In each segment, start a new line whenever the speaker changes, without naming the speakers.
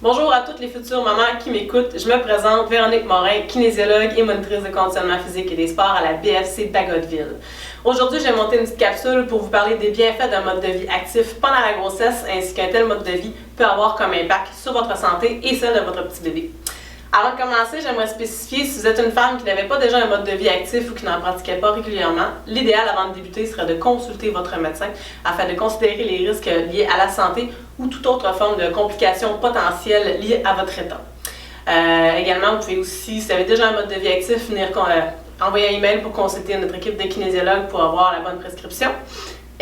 Bonjour à toutes les futures mamans qui m'écoutent. Je me présente, Véronique Morin, kinésiologue et monitrice de conditionnement physique et des sports à la BFC Bagotville. Aujourd'hui, j'ai monté une petite capsule pour vous parler des bienfaits d'un mode de vie actif pendant la grossesse ainsi qu'un tel mode de vie peut avoir comme impact sur votre santé et celle de votre petit bébé. Avant de commencer, j'aimerais spécifier si vous êtes une femme qui n'avait pas déjà un mode de vie actif ou qui n'en pratiquait pas régulièrement, l'idéal avant de débuter serait de consulter votre médecin afin de considérer les risques liés à la santé ou toute autre forme de complications potentielles liées à votre état. Également, vous pouvez aussi, si vous avez déjà un mode de vie actif, venir envoyer un email pour consulter notre équipe de kinésiologues pour avoir la bonne prescription.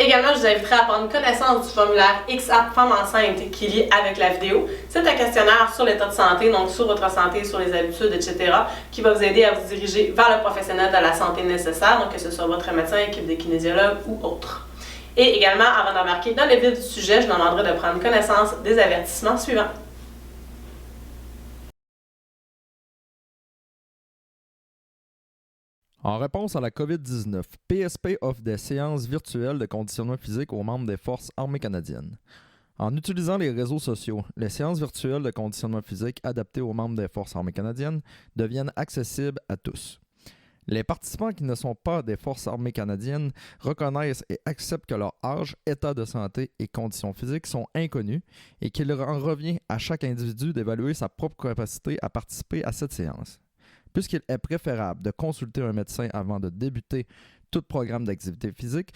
Également, je vous inviterai à prendre connaissance du formulaire X-App Femme enceinte qui est lié avec la vidéo. C'est un questionnaire sur l'état de santé, donc sur votre santé, sur les habitudes, etc., qui va vous aider à vous diriger vers le professionnel de la santé nécessaire, donc que ce soit votre médecin, équipe de kinésiologue ou autre. Et également, avant d'embarquer dans le vif du sujet, je vous demanderai de prendre connaissance des avertissements suivants.
En réponse à la COVID-19, PSP offre des séances virtuelles de conditionnement physique aux membres des Forces armées canadiennes. En utilisant les réseaux sociaux, les séances virtuelles de conditionnement physique adaptées aux membres des Forces armées canadiennes deviennent accessibles à tous. Les participants qui ne sont pas des Forces armées canadiennes reconnaissent et acceptent que leur âge, état de santé et conditions physiques sont inconnus et qu'il en revient à chaque individu d'évaluer sa propre capacité à participer à cette séance. Puisqu'il est préférable de consulter un médecin avant de débuter tout programme d'activité physique,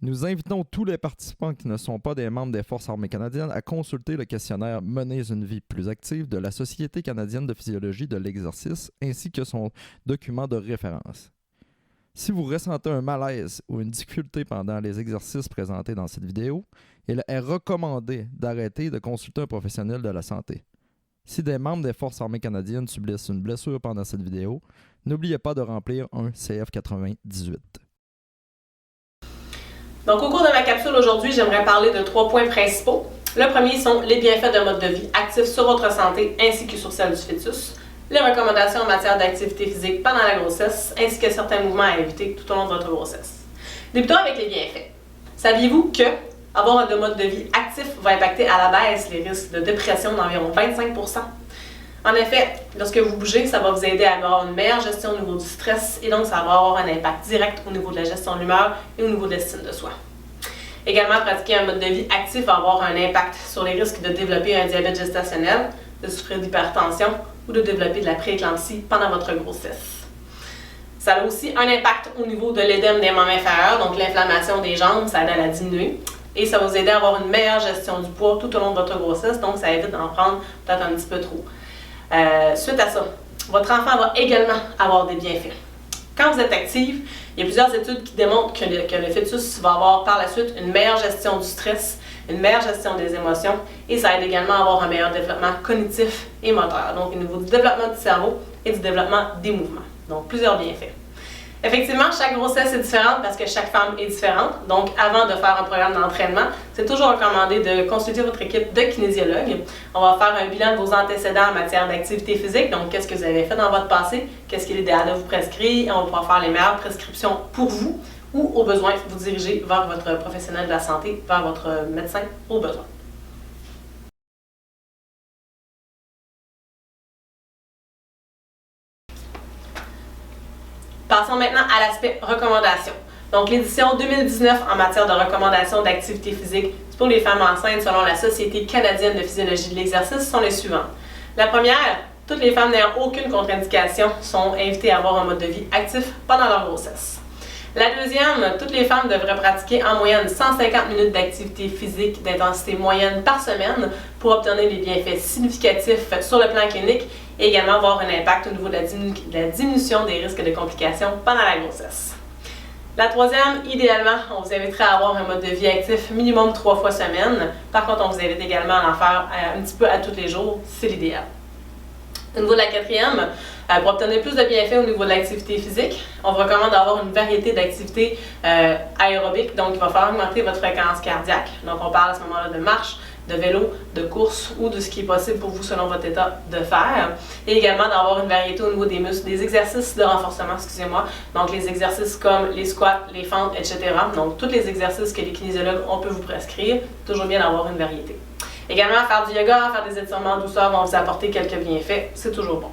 nous invitons tous les participants qui ne sont pas des membres des Forces armées canadiennes à consulter le questionnaire Menez une vie plus active de la Société canadienne de physiologie de l'exercice ainsi que son document de référence. Si vous ressentez un malaise ou une difficulté pendant les exercices présentés dans cette vidéo, il est recommandé d'arrêter de consulter un professionnel de la santé. Si des membres des Forces armées canadiennes subissent une blessure pendant cette vidéo, n'oubliez pas de remplir un CF98.
Donc, au cours de ma capsule aujourd'hui, j'aimerais parler de 3 points principaux. Le premier sont les bienfaits d'un mode de vie actif sur votre santé ainsi que sur celle du fœtus, les recommandations en matière d'activité physique pendant la grossesse, ainsi que certains mouvements à éviter tout au long de votre grossesse. Débutons avec les bienfaits. Saviez-vous que avoir un mode de vie actif va impacter à la baisse les risques de dépression d'environ 25%? En effet, lorsque vous bougez, ça va vous aider à avoir une meilleure gestion au niveau du stress et donc ça va avoir un impact direct au niveau de la gestion de l'humeur et au niveau de l'estime de soi. Également, pratiquer un mode de vie actif va avoir un impact sur les risques de développer un diabète gestationnel, de souffrir d'hypertension ou de développer de la prééclampsie pendant votre grossesse. Ça a aussi un impact au niveau de l'édème des membres inférieurs, donc l'inflammation des jambes, ça aide à la diminuer. Et ça va vous aider à avoir une meilleure gestion du poids tout au long de votre grossesse, donc ça évite d'en prendre peut-être un petit peu trop. Suite à ça, votre enfant va également avoir des bienfaits. Quand vous êtes active, il y a plusieurs études qui démontrent que le fœtus va avoir par la suite une meilleure gestion du stress, une meilleure gestion des émotions et ça aide également à avoir un meilleur développement cognitif et moteur, donc au niveau du développement du cerveau et du développement des mouvements. Donc plusieurs bienfaits. Effectivement, chaque grossesse est différente parce que chaque femme est différente. Donc, avant de faire un programme d'entraînement, c'est toujours recommandé de consulter votre équipe de kinésiologue. On va faire un bilan de vos antécédents en matière d'activité physique. Donc, qu'est-ce que vous avez fait dans votre passé? Qu'est-ce qu'il est idéal de vous prescrire? Et on va pouvoir faire les meilleures prescriptions pour vous ou, au besoin, vous diriger vers votre professionnel de la santé, vers votre médecin au besoin. Passons maintenant à l'aspect recommandation. Donc, l'édition 2019 en matière de recommandations d'activité physique pour les femmes enceintes selon la Société canadienne de physiologie de l'exercice sont les suivantes. La première, toutes les femmes n'ayant aucune contre-indication sont invitées à avoir un mode de vie actif pendant leur grossesse. La deuxième, toutes les femmes devraient pratiquer en moyenne 150 minutes d'activité physique d'intensité moyenne par semaine pour obtenir des bienfaits significatifs sur le plan clinique et également avoir un impact au niveau de la diminution des risques de complications pendant la grossesse. La troisième, idéalement, on vous inviterait à avoir un mode de vie actif minimum 3 fois semaine. Par contre, on vous invite également à en faire un petit peu à tous les jours, c'est l'idéal. Au niveau de la quatrième, pour obtenir plus de bienfaits au niveau de l'activité physique, on vous recommande d'avoir une variété d'activités aérobiques, donc il va falloir augmenter votre fréquence cardiaque. Donc on parle à ce moment-là de marche, de vélo, de course ou de ce qui est possible pour vous selon votre état de faire. Et également d'avoir une variété au niveau des muscles, des exercices de renforcement, excusez-moi. Donc les exercices comme les squats, les fentes, etc. Donc tous les exercices que les kinésiologues on peut vous prescrire, toujours bien d'avoir une variété. Également, faire du yoga, faire des étirements en douceur vont vous apporter quelques bienfaits, c'est toujours bon.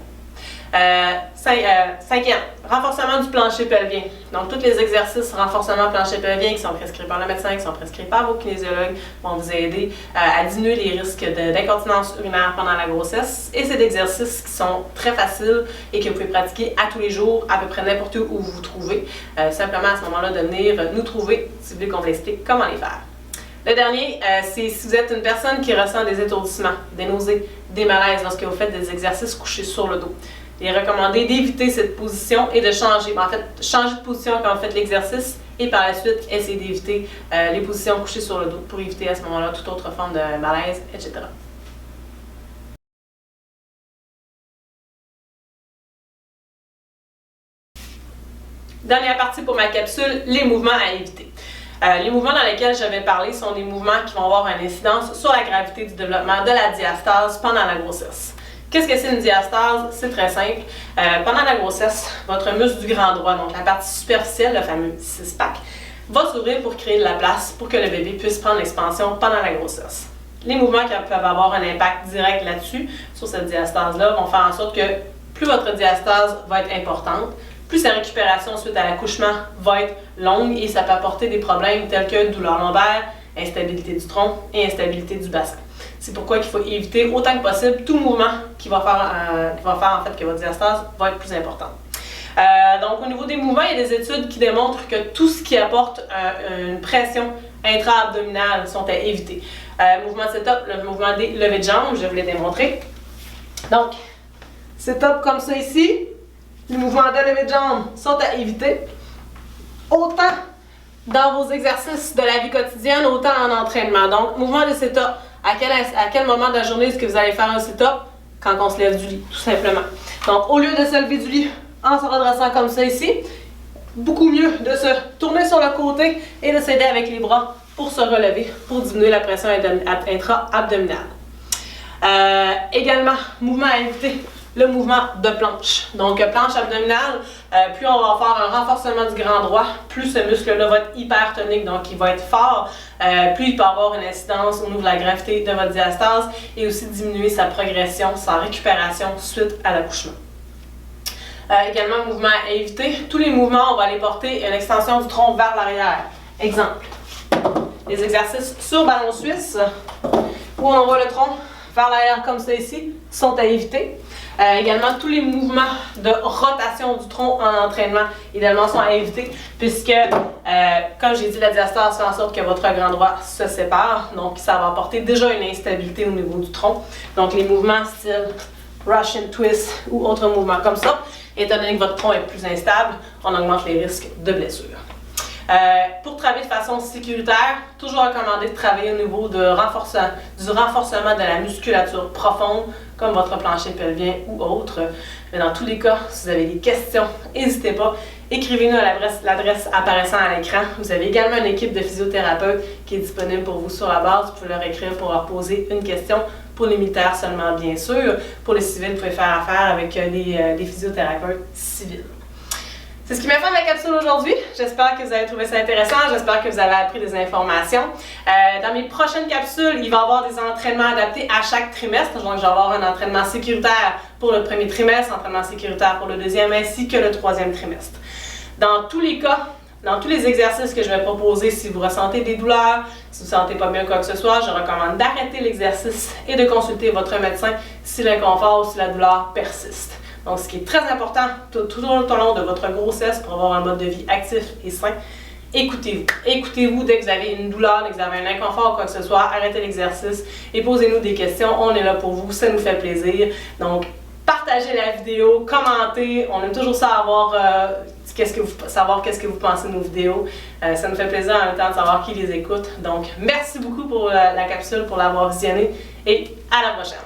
Cinquième, renforcement du plancher pelvien. Donc, tous les exercices renforcement plancher pelvien qui sont prescrits par le médecin, qui sont prescrits par vos kinésiologues, vont vous aider à diminuer les risques d'incontinence urinaire pendant la grossesse. Et c'est des exercices qui sont très faciles et que vous pouvez pratiquer à tous les jours, à peu près n'importe où vous vous trouvez. Simplement à ce moment-là de venir nous trouver si vous voulez qu'on vous explique comment les faire. Le dernier, c'est si vous êtes une personne qui ressent des étourdissements, des nausées, des malaises lorsque vous faites des exercices couchés sur le dos. Il est recommandé d'éviter cette position et de changer. En fait, changer de position quand vous faites l'exercice et par la suite, essayer d'éviter les positions couchées sur le dos pour éviter à ce moment-là toute autre forme de malaise, etc. Dernière partie pour ma capsule, les mouvements à éviter. Les mouvements dans lesquels je vais parler sont des mouvements qui vont avoir une incidence sur la gravité du développement de la diastase pendant la grossesse. Qu'est-ce que c'est une diastase? C'est très simple. Pendant la grossesse, votre muscle du grand droit, donc la partie superficielle, le fameux six-pack, va s'ouvrir pour créer de la place pour que le bébé puisse prendre l'expansion pendant la grossesse. Les mouvements qui peuvent avoir un impact direct là-dessus, sur cette diastase-là, vont faire en sorte que plus votre diastase va être importante, plus sa récupération suite à l'accouchement va être longue et ça peut apporter des problèmes tels que douleur lombaire, instabilité du tronc et instabilité du bassin. C'est pourquoi il faut éviter autant que possible tout mouvement qui va faire en fait que votre diastase va être plus importante. Donc au niveau des mouvements, il y a des études qui démontrent que tout ce qui apporte une pression intra-abdominale sont à éviter. Le mouvement de sit-up, le mouvement des levées de jambes, je vais vous les démontrer. Donc, sit-up comme ça ici, les mouvements de levée de jambes sont à éviter. Autant dans vos exercices de la vie quotidienne, autant en entraînement. Donc, mouvement de sit-up. À quel moment de la journée est-ce que vous allez faire un sit-up? Quand on se lève du lit, tout simplement. Donc, au lieu de se lever du lit en se redressant comme ça ici, beaucoup mieux de se tourner sur le côté et de s'aider avec les bras pour se relever, pour diminuer la pression intra-abdominale. Également, mouvement à éviter, le mouvement de planche. Donc, planche abdominale, plus on va faire un renforcement du grand droit, plus ce muscle-là va être hyper tonique, donc il va être fort, plus il peut avoir une incidence au niveau de la gravité de votre diastase et aussi diminuer sa progression, sa récupération suite à l'accouchement. Également, mouvement à éviter. Tous les mouvements, on va aller porter une extension du tronc vers l'arrière. Exemple, les exercices sur ballon suisse, où on envoie le tronc vers l'arrière comme ça ici, sont à éviter. Également, tous les mouvements de rotation du tronc en entraînement, idéalement, sont à éviter, puisque, comme j'ai dit, la diastase fait en sorte que votre grand droit se sépare, donc ça va apporter déjà une instabilité au niveau du tronc. Donc, les mouvements style Russian twist ou autres mouvements comme ça, étant donné que votre tronc est plus instable, on augmente les risques de blessure. Pour travailler de façon sécuritaire, toujours recommandé de travailler au niveau du renforcement de la musculature profonde, comme votre plancher pelvien ou autre. Mais dans tous les cas, si vous avez des questions, n'hésitez pas, écrivez-nous à l'adresse apparaissant à l'écran. Vous avez également une équipe de physiothérapeutes qui est disponible pour vous sur la base. Vous pouvez leur écrire pour leur poser une question. Pour les militaires seulement, bien sûr. Pour les civils, vous pouvez faire affaire avec des physiothérapeutes civils. C'est ce qui m'a fait ma capsule aujourd'hui. J'espère que vous avez trouvé ça intéressant. J'espère que vous avez appris des informations. Dans mes prochaines capsules, il va y avoir des entraînements adaptés à chaque trimestre. Donc, je vais avoir un entraînement sécuritaire pour le premier trimestre, entraînement sécuritaire pour le deuxième, ainsi que le troisième trimestre. Dans tous les cas, dans tous les exercices que je vais proposer, si vous ressentez des douleurs, si vous ne sentez pas bien quoi que ce soit, je recommande d'arrêter l'exercice et de consulter votre médecin si l'inconfort ou si la douleur persiste. Donc, ce qui est très important tout au long de votre grossesse pour avoir un mode de vie actif et sain, écoutez-vous. Écoutez-vous dès que vous avez une douleur, dès que vous avez un inconfort ou quoi que ce soit, arrêtez l'exercice et posez-nous des questions. On est là pour vous, ça nous fait plaisir. Donc, partagez la vidéo, commentez. On aime toujours savoir qu'est-ce que vous pensez de nos vidéos. Ça nous fait plaisir en même temps de savoir qui les écoute. Donc, merci beaucoup pour la capsule, pour l'avoir visionnée et à la prochaine.